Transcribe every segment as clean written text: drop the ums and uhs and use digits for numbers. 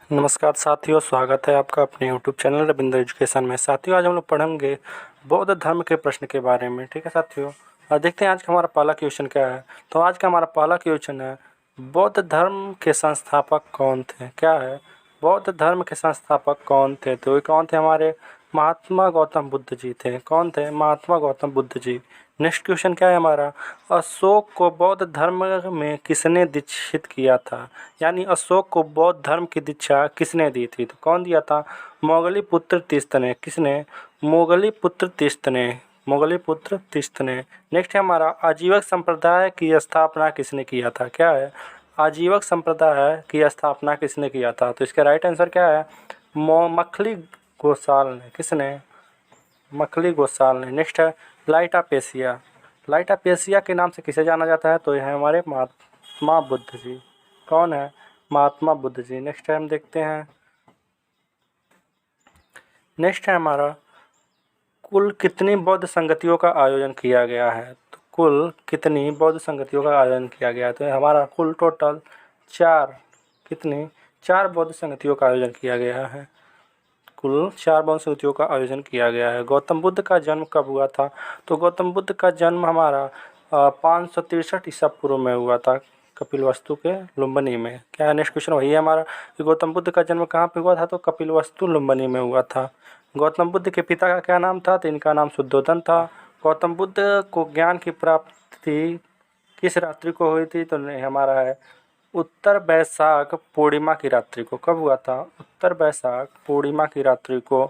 नमस्कार साथियों, स्वागत है आपका अपने YouTube चैनल रविंद्र एजुकेशन में। साथियों, आज हम लोग पढ़ेंगे बौद्ध धर्म के प्रश्न के बारे में। ठीक है साथियों, और देखते हैं आज का हमारा पहला क्वेश्चन क्या है। तो आज का हमारा पहला क्वेश्चन है, बौद्ध धर्म के संस्थापक कौन थे। क्या है, बौद्ध धर्म के संस्थापक कौन थे। तो ये कौन थे, हमारे महात्मा गौतम बुद्ध जी थे। कौन थे, महात्मा गौतम बुद्ध जी। नेक्स्ट क्वेश्चन क्या है हमारा, अशोक को बौद्ध धर्म में किसने दीक्षित किया था। यानी अशोक को बौद्ध धर्म की दीक्षा किसने दी थी। तो कौन दिया था, मोगली पुत्र ने। किसने, मोगली पुत्र ने। नेक्स्ट है हमारा, आजीवक संप्रदाय की स्थापना किसने किया था। क्या है, आजीवक संप्रदाय की स्थापना किसने किया था। तो इसका राइट आंसर क्या है, मखली घोषाल ने। किसने, मखली घोषाल ने। नेक्स्ट है light of Asia. Light of Asia के नाम से किसे जाना जाता है। तो यह है हमारे महात्मा बुद्ध जी। कौन है, महात्मा बुद्ध जी। नेक्स्ट है हम देखते हैं, नेक्स्ट है हमारा, कुल कितनी बौद्ध संगतियों का आयोजन किया गया है। तो कुल कितनी बौद्ध संगतियों का आयोजन किया गया है। तो हमारा कुल टोटल 4, कितनी, 4 बौद्ध संगतियों का आयोजन किया गया है। कुल 4 बौद्ध संगतियों का आयोजन किया गया है। गौतम बुद्ध का जन्म कब हुआ था। तो गौतम बुद्ध का जन्म हमारा 563 ईसा पूर्व में हुआ था, कपिलवस्तु के लुम्बिनी में। क्या है, नेक्स्ट क्वेश्चन वही है हमारा कि गौतम बुद्ध का जन्म कहाँ पे हुआ था। तो कपिलवस्तु लुम्बिनी में हुआ था। गौतम बुद्ध के पिता का क्या नाम था। तो इनका नाम शुद्धोधन था। गौतम बुद्ध को ज्ञान की प्राप्ति किस रात्रि को हुई थी। तो हमारा है उत्तर वैशाख पूर्णिमा की रात्रि को। कब हुआ था, उत्तर वैशाख पूर्णिमा की रात्रि को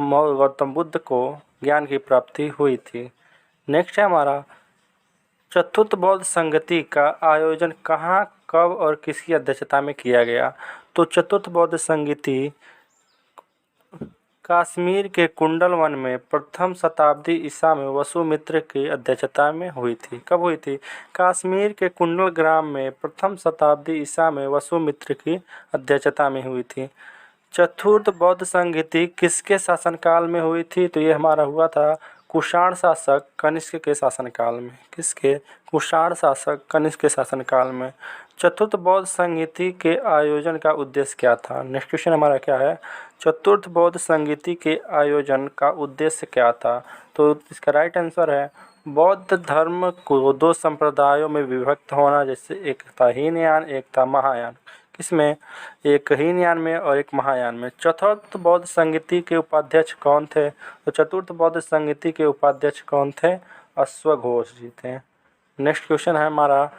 गौतम बुद्ध को ज्ञान की प्राप्ति हुई थी। नेक्स्ट है हमारा, चतुर्थ बौद्ध संगति का आयोजन कहाँ, कब और किसकी अध्यक्षता में किया गया। तो चतुर्थ बौद्ध संगति कश्मीर के कुंडल वन में प्रथम शताब्दी ईसा में वसुमित्र की अध्यक्षता में हुई थी। कब हुई थी, कश्मीर के कुंडल ग्राम में प्रथम शताब्दी ईसा में वसुमित्र की अध्यक्षता में हुई थी। चतुर्थ बौद्ध संगति किसके शासनकाल में हुई थी। तो ये हमारा हुआ था कुषाण शासक कनिष्क के शासनकाल में। किसके, कुषाण शासक कनिष्क के शासनकाल में। चतुर्थ बौद्ध संगति के आयोजन का उद्देश्य क्या था। नेक्स्ट क्वेश्चन हमारा क्या है, चतुर्थ बौद्ध संगति के आयोजन का उद्देश्य क्या था। तो इसका राइट आंसर है, बौद्ध धर्म को 2 संप्रदायों में विभक्त होना। जैसे एक था हीनयान, एक था महायान। किसमें, एक हीनयान में और एक महायान में। चतुर्थ बौद्ध संगति के उपाध्यक्ष कौन थे। तो चतुर्थ बौद्ध संगति के उपाध्यक्ष कौन थे, अश्वघोष जी थे। नेक्स्ट क्वेश्चन है हमारा,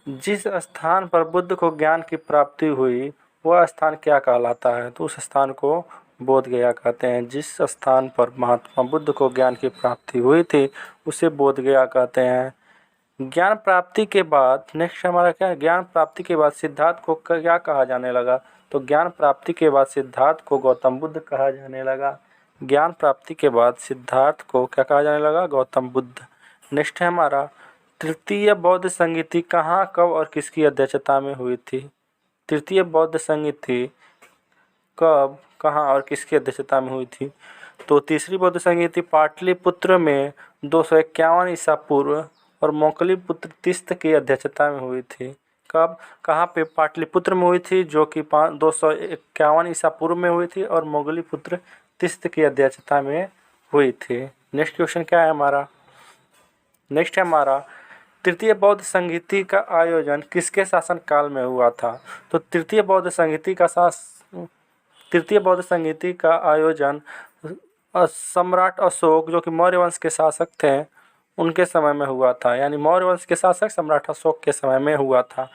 जिस स्थान पर बुद्ध को ज्ञान की प्राप्ति हुई वह स्थान क्या कहलाता है। तो उस स्थान को बोध गया कहते हैं। जिस स्थान पर महात्मा बुद्ध को ज्ञान की प्राप्ति हुई थी उसे बोध गया कहते हैं। ज्ञान प्राप्ति के बाद, नेक्स्ट हमारा क्या है, ज्ञान प्राप्ति के बाद सिद्धार्थ को क्या कहा जाने लगा। तो ज्ञान प्राप्ति के बाद सिद्धार्थ को गौतम बुद्ध कहा जाने लगा। ज्ञान प्राप्ति के बाद सिद्धार्थ को क्या कहा जाने लगा, गौतम बुद्ध। नेक्स्ट है हमारा, तृतीय बौद्ध संगति कहाँ, कब और किसकी अध्यक्षता में हुई थी। तृतीय बौद्ध संगति कब, कहाँ और किसकी अध्यक्षता में हुई थी। तो तीसरी बौद्ध संगति पाटलिपुत्र में 251 ईसा पूर्व और मोगलीपुत्र तीस्त की अध्यक्षता में हुई थी। कब, कहाँ पे, पाटलिपुत्र में हुई थी जो कि 251 ईसा पूर्व में हुई थी और मोगलीपुत्र तीस्त की अध्यक्षता में हुई थी। नेक्स्ट क्वेश्चन क्या है हमारा, नेक्स्ट है हमारा, तृतीय बौद्ध संगति का आयोजन किसके शासन काल में हुआ था। तो तृतीय बौद्ध संगति का आयोजन सम्राट अशोक जो कि मौर्य वंश के शासक थे उनके समय में हुआ था। यानी मौर्य वंश के शासक सम्राट अशोक के समय में हुआ था।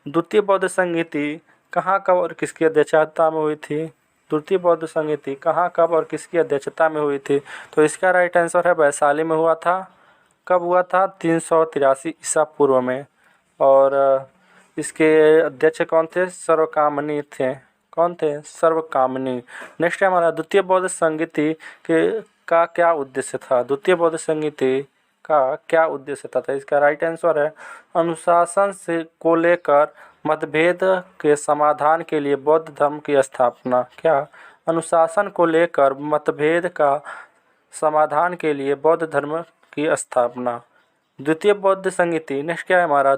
द्वितीय बौद्ध संगति कहाँ, कब और किसकी अध्यक्षता में हुई थी। द्वितीय बौद्ध संगति कहाँ, कब और किसकी अध्यक्षता में हुई थी। तो इसका राइट आंसर है वैशाली में हुआ था। कब हुआ था, 383 ईसा पूर्व में। और इसके अध्यक्ष कौन थे, सर्वकामनी थे। कौन थे, सर्वकामनी। नेक्स्ट है हमारा, द्वितीय बौद्ध संगति का क्या उद्देश्य था। द्वितीय बौद्ध संगति का क्या उद्देश्य था। तो इसका राइट आंसर है, अनुशासन से को लेकर मतभेद के समाधान के लिए बौद्ध धर्म की स्थापना। क्या, अनुशासन को लेकर मतभेद का समाधान के लिए बौद्ध धर्म की स्थापना। द्वितीय बौद्ध संगति, नेक्स्ट क्या है हमारा,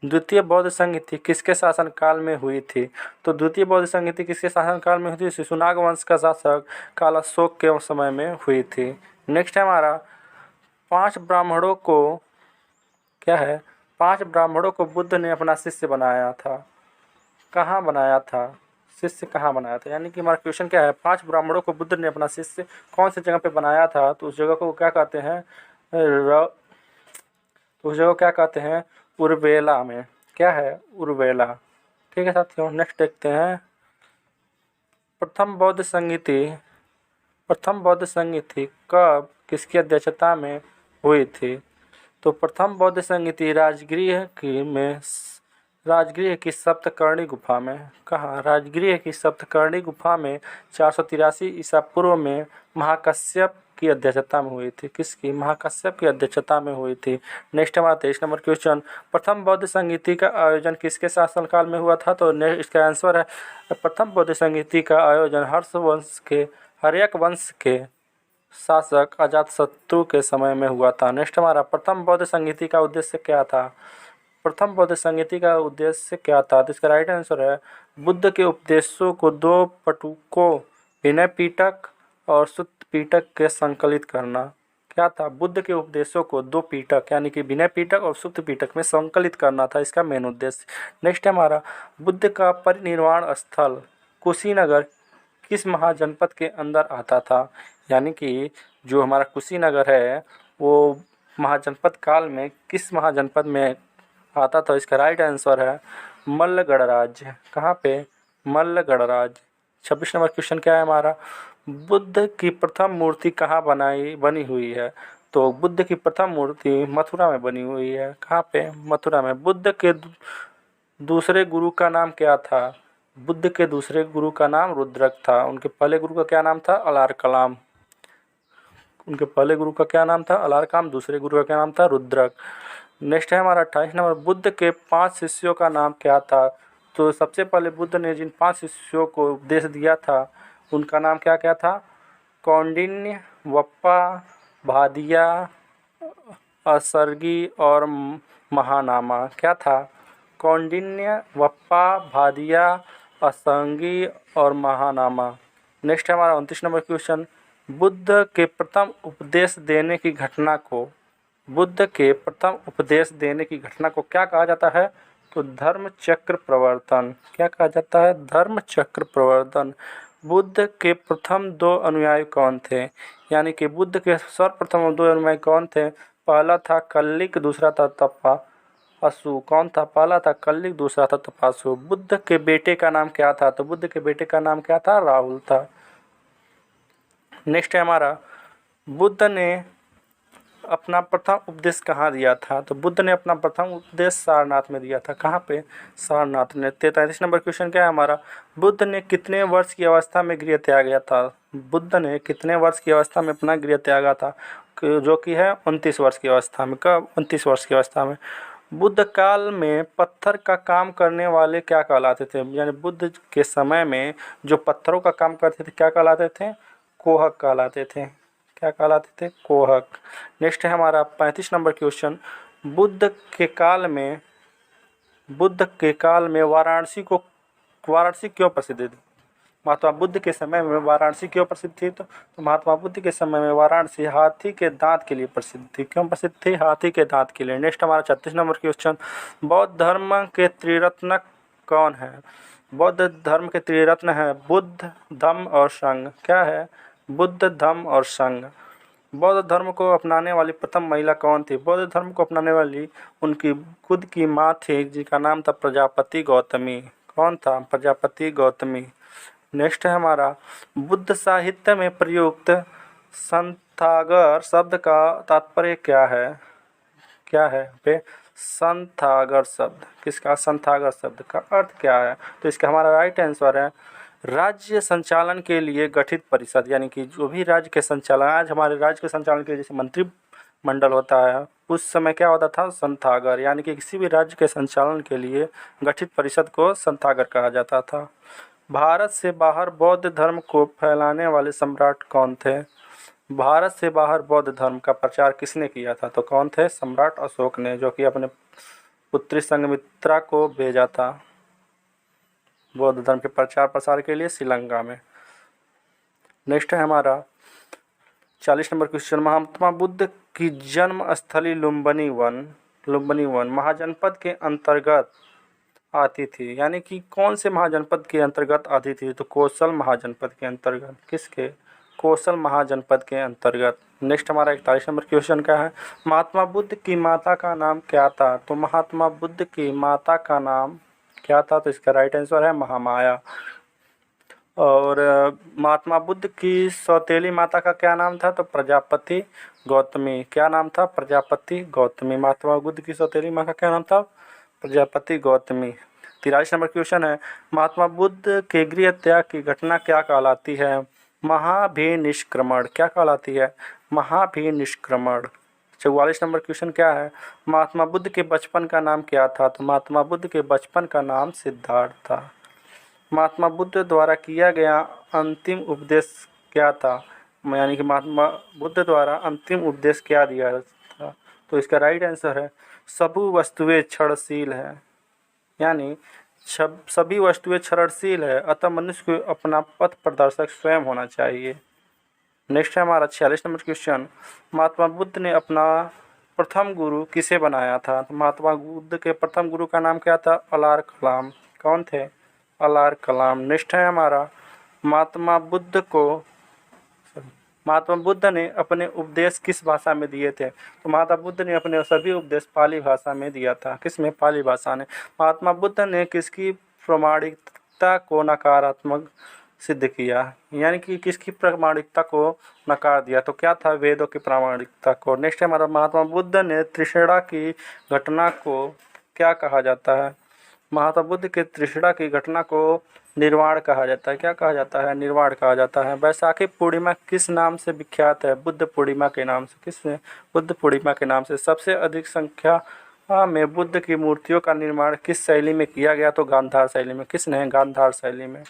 द्वितीय बौद्ध संगति किसके शासनकाल में हुई थी? तो द्वितीय बौद्ध संगति किसके शासनकाल में हुई थी? शिशुनाग वंश का शासक काल अशोक के समय में हुई थी। नेक्स्ट है हमारा 5 ब्राह्मणों को क्या है 5 ब्राह्मणों को बुद्ध ने अपना शिष्य बनाया था। कहाँ बनाया था? शिष्य कहाँ बनाया था? यानी कि हमारा क्वेश्चन क्या है, 5 ब्राह्मणों को बुद्ध ने अपना शिष्य कौन सी जगह पे बनाया था? तो उस जगह को क्या कहते हैं? तो उस जगह को क्या कहते हैं? उर्वेला में। क्या है? उर्वेला। ठीक है साथियों, नेक्स्ट देखते हैं प्रथम बौद्ध संगति कब किसकी अध्यक्षता में हुई थी? तो प्रथम बौद्ध संगति राजगृह की सप्तकर्णी गुफा में। कहाँ? राजगृह की सप्तकर्णी गुफा में 483 ईसा पूर्व में महाकश्यप की अध्यक्षता में हुई थी। किसकी? महाकश्यप की अध्यक्षता में हुई थी। नेक्स्ट हमारा 23 नंबर क्वेश्चन, प्रथम बौद्ध संगति का आयोजन किसके शासनकाल में हुआ था? तो इसका आंसर है प्रथम बौद्ध संगति का आयोजन हर्यक वंश के शासक अजातशत्रु के समय में हुआ था। नेक्स्ट हमारा प्रथम बौद्ध संगति का उद्देश्य क्या था? प्रथम बौद्ध संगति का उद्देश्य क्या था? तो इसका राइट आंसर है बुद्ध के उपदेशों को 2 पटुकों विनय पिटक और सुत्त पिटक के संकलित करना। क्या था? बुद्ध के उपदेशों को 2 पिटक यानी कि विनय पिटक और सुत्त पिटक में संकलित करना था इसका मेन उद्देश्य। नेक्स्ट हमारा बुद्ध का परिनिर्वाण स्थल कुशीनगर किस महाजनपद के अंदर आता था? यानी कि जो हमारा कुशीनगर है वो महाजनपद काल में किस महाजनपद में आता था? इसका राइट आंसर है मल्ल राज्य। कहाँ पे? मल्ल राज्य। 26 नंबर क्वेश्चन क्या है हमारा, बुद्ध की प्रथम मूर्ति कहाँ बनी हुई है? तो बुद्ध की प्रथम मूर्ति मथुरा में बनी हुई है। कहाँ पे? मथुरा में। बुद्ध के दूसरे गुरु का नाम क्या था? बुद्ध के दूसरे गुरु का नाम रुद्रक था। उनके पहले गुरु का क्या नाम था? अलार कलाम। उनके पहले गुरु का क्या नाम था? अलार कलाम। दूसरे गुरु का क्या नाम था? रुद्रक। नेक्स्ट है हमारा 28 नंबर, बुद्ध के 5 शिष्यों का नाम क्या था? तो सबसे पहले बुद्ध ने जिन 5 शिष्यों को उपदेश दिया था उनका नाम क्या क्या था? कौंडिन्य, वप्पा, भादिया, असर्गी और महानामा। क्या था? कौंडिन्य, वप्पा, भादिया, असंगी और महानामा। नेक्स्ट है हमारा 29 नंबर क्वेश्चन, बुद्ध के प्रथम उपदेश देने की घटना को क्या कहा जाता है? तो धर्म चक्र प्रवर्तन। क्या कहा जाता है? धर्म चक्र प्रवर्तन। बुद्ध के प्रथम 2 अनुयायी कौन थे? यानी कि बुद्ध के सर्वप्रथम 2 अनुयायी कौन थे? पहला था कल्लिक, दूसरा था तपासु। कौन था? पहला था कल्लिक, दूसरा था तपासु। बुद्ध के बेटे का नाम क्या था? तो बुद्ध के बेटे का नाम क्या था? राहुल था। नेक्स्ट है हमारा, बुद्ध ने अपना प्रथम उपदेश कहाँ दिया था? तो बुद्ध ने अपना प्रथम उपदेश सारनाथ में दिया था। कहाँ पे? सारनाथ में। 43 नंबर क्वेश्चन क्या है हमारा, बुद्ध ने कितने वर्ष की अवस्था में गृह त्यागा था? बुद्ध ने कितने वर्ष की अवस्था में अपना गृह त्यागा था? जो कि है 29 वर्ष की अवस्था में। कब? 29 वर्ष की अवस्था में। बुद्ध काल में पत्थर का काम करने वाले क्या कहलाते थे? यानी बुद्ध के समय में जो पत्थरों का काम करते थे क्या कहलाते थे? कोहक कहलाते थे। क्या कहलाते थे? कोहक। नेक्स्ट है हमारा 35 नंबर क्वेश्चन, बुद्ध के काल में वाराणसी क्यों प्रसिद्ध थी? महात्मा बुद्ध के समय में वाराणसी क्यों प्रसिद्ध थी? तो महात्मा बुद्ध के समय में वाराणसी हाथी के दांत के लिए प्रसिद्ध थी। क्यों प्रसिद्ध थी? हाथी के दांत के लिए। नेक्स्ट हमारा 36 नंबर क्वेश्चन, बौद्ध धर्म के त्रिरत्न कौन है? बौद्ध धर्म के त्रिरत्न है बुद्ध, धम्म और संघ। क्या है? बुद्ध, धम्म और संघ। बौद्ध धर्म को अपनाने वाली प्रथम महिला कौन थी? बौद्ध धर्म को अपनाने वाली उनकी खुद की माँ थी जिनका नाम था प्रजापति गौतमी। कौन था? प्रजापति गौतमी। नेक्स्ट है हमारा, बुद्ध साहित्य में प्रयुक्त संथागर शब्द का तात्पर्य क्या है? क्या है पे? संथागर शब्द। किसका? संथागर शब्द का अर्थ क्या है? तो इसका हमारा राइट आंसर है राज्य संचालन के लिए गठित परिषद। यानी कि जो भी राज्य के संचालन, आज हमारे राज्य के संचालन के लिए जैसे मंत्रिमंडल होता है उस समय क्या होता था? संथागर। यानी कि किसी भी राज्य के संचालन के लिए गठित परिषद को संथागर कहा जाता था। भारत से बाहर बौद्ध धर्म को फैलाने वाले सम्राट कौन थे? भारत से बाहर बौद्ध धर्म का प्रचार किसने किया था? तो कौन थे? सम्राट अशोक ने, जो कि अपने पुत्री संघमित्रा को भेजा था बौद्ध धर्म के प्रचार प्रसार के लिए श्रीलंका में। नेक्स्ट है हमारा 40 नंबर क्वेश्चन, महात्मा बुद्ध की जन्म स्थली लुम्बिनी वन महाजनपद के अंतर्गत आती थी, यानी कि कौन से महाजनपद के अंतर्गत आती थी? तो कौशल महाजनपद के अंतर्गत। किसके? कौशल महाजनपद के अंतर्गत। नेक्स्ट हमारा 41 नंबर क्वेश्चन का है, महात्मा बुद्ध की माता का नाम क्या था? तो महात्मा बुद्ध की माता का नाम क्या था? तो इसका राइट आंसर है महामाया। और महात्मा बुद्ध की सौतेली माता का क्या नाम था? तो प्रजापति गौतमी। क्या नाम था? प्रजापति गौतमी। महात्मा बुद्ध की सौतेली माँ का क्या नाम था? प्रजापति गौतमी। 43 नंबर क्वेश्चन है, महात्मा बुद्ध के गृह त्याग की घटना क्या कहलाती है? महाभिनिष्क्रमण। क्या कहलाती है? महाभिनिष्क्रमण। 44 नंबर क्वेश्चन क्या है, महात्मा बुद्ध के बचपन का नाम क्या था? तो महात्मा बुद्ध के बचपन का नाम सिद्धार्थ था। महात्मा बुद्ध द्वारा किया गया अंतिम उपदेश क्या था? यानी कि महात्मा बुद्ध द्वारा अंतिम उपदेश क्या दिया था? तो इसका राइट आंसर है सभी वस्तुएं क्षणशील है, यानी सभी वस्तुएं क्षणशील है, अतः मनुष्य को अपना पथ प्रदर्शक स्वयं होना चाहिए। नेक्स्ट है हमारा 46 नंबर क्वेश्चन, महात्मा बुद्ध ने अपना प्रथम गुरु किसे बनाया था? तो महात्मा बुद्ध के प्रथम गुरु का नाम क्या था? अलार कलाम। कौन थे? अलार कलाम। नेक्स्ट है हमारा, महात्मा बुद्ध ने अपने उपदेश किस भाषा में दिए थे? तो महात्मा बुद्ध ने अपने सभी उपदेश पाली भाषा में दिया था। किसमें? पाली भाषा ने। महात्मा बुद्ध ने किसकी प्रामाणिकता को नकारात्मक सिद्ध किया, यानी कि किसकी प्रामाणिकता को नकार दिया? तो क्या था? वेदों की प्रामाणिकता को। नेक्स्ट है हमारा, महात्मा बुद्ध ने त्रिषणा की घटना को क्या कहा जाता है? महात्मा बुद्ध के त्रिषणा की घटना को निर्वाण कहा जाता है। क्या कहा जाता है? निर्वाण कहा जाता है। बैसाखी पूर्णिमा किस नाम से विख्यात है? बुद्ध पूर्णिमा के नाम से। किसने? बुद्ध पूर्णिमा के नाम से। सबसे अधिक संख्या में बुद्ध की मूर्तियों का निर्माण किस शैली में किया गया? तो गांधार शैली में। किसने? गांधार शैली में।